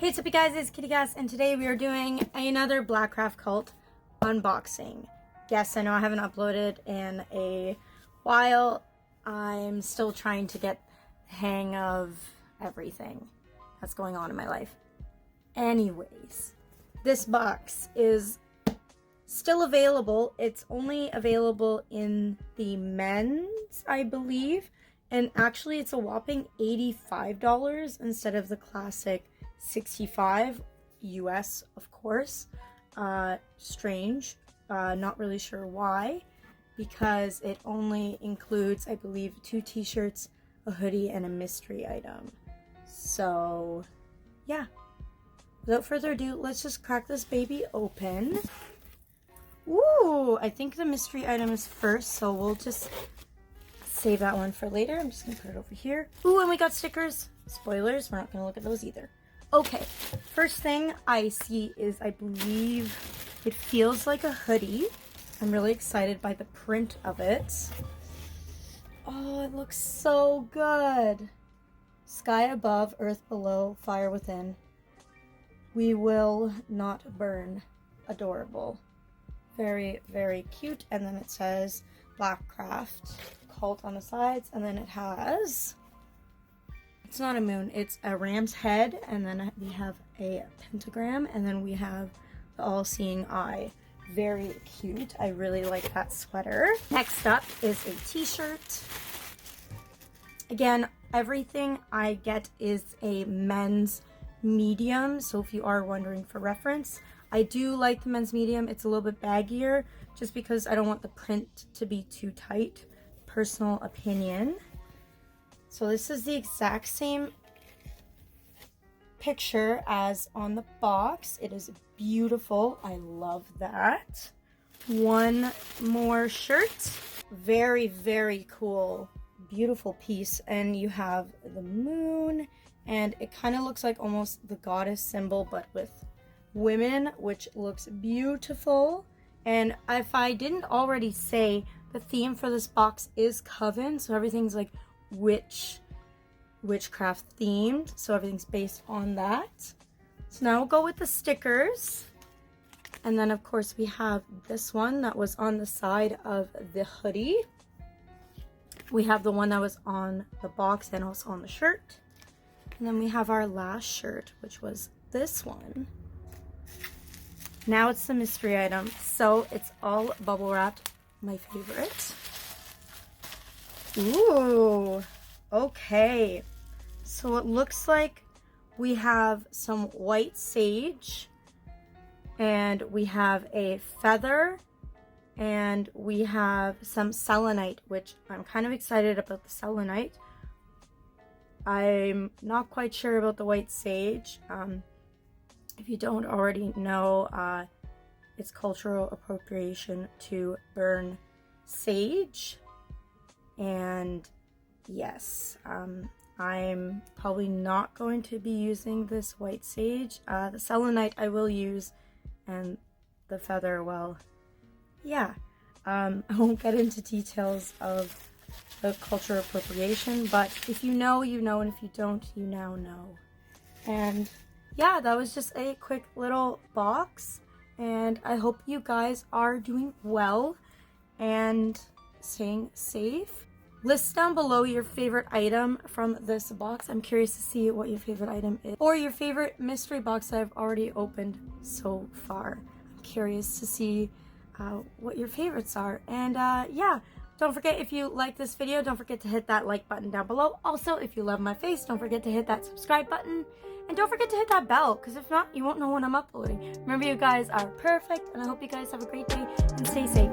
Hey, what's up you guys, it's Kitty Gas, and today we are doing another Blackcraft Cult unboxing. Yes, I know I haven't uploaded in a while. I'm still trying to get the hang of everything that's going on in my life. Anyways, this box is still available. It's only available in the men's, I believe. And actually it's a whopping $85 instead of the classic $65 US, of course. Strange. Not really sure why, because it only includes, I believe, 2 t-shirts, a hoodie, and a mystery item. So yeah, without further ado, let's just crack this baby open. Ooh, I think the mystery item is first, so we'll just save that one for later. I'm just gonna put it over here. Ooh, and we got stickers. Spoilers, we're not gonna look at those either. Okay, first thing I see is, I believe it feels like a hoodie. I'm really excited by the print of it. Oh, it looks so good. Sky above, earth below, fire within. We will not burn. Adorable. Very, very cute. And then it says Blackcraft Cult on the sides, and then it has, it's not a moon, it's a ram's head, and then we have a pentagram, and then we have the all-seeing eye. Very cute. I really like that sweater. Next up is a t-shirt. Again, everything I get is a men's medium, so if you are wondering for reference, I do like the men's medium. It's a little bit baggier just because I don't want the print to be too tight. Personal opinion. So this is the exact same picture as on the box. It is beautiful. I love that. One more shirt. Very, very cool. Beautiful piece. And you have the moon, and it kind of looks like almost the goddess symbol, but with women, which looks beautiful. And if I didn't already say, the theme for this box is Coven, so everything's like witchcraft themed, so everything's based on that. So now we'll go with the stickers. And then of course we have this one that was on the side of the hoodie. We have the one that was on the box and also on the shirt. And then we have our last shirt, which was this one. Now it's the mystery item. So it's all bubble wrapped. My favorite. Ooh, okay. So it looks like we have some white sage, and we have a feather, and we have some selenite, which I'm kind of excited about the selenite. I'm not quite sure about the white sage. If you don't already know, it's cultural appropriation to burn sage. And yes, I'm probably not going to be using this white sage. The selenite I will use, and the feather, well, yeah. I won't get into details of the cultural appropriation, but if you know, you know, and if you don't, you now know. And yeah, that was just a quick little box. And I hope you guys are doing well and staying safe. List down below your favorite item from this box. I'm curious to see what your favorite item is, or your favorite mystery box that I've already opened so far. I'm curious to see what your favorites are. And yeah, don't forget, if you like this video, don't forget to hit that like button down below. Also, if you love my face, don't forget to hit that subscribe button. And don't forget to hit that bell, because if not, you won't know when I'm uploading. Remember, you guys are perfect, and I hope you guys have a great day and stay safe.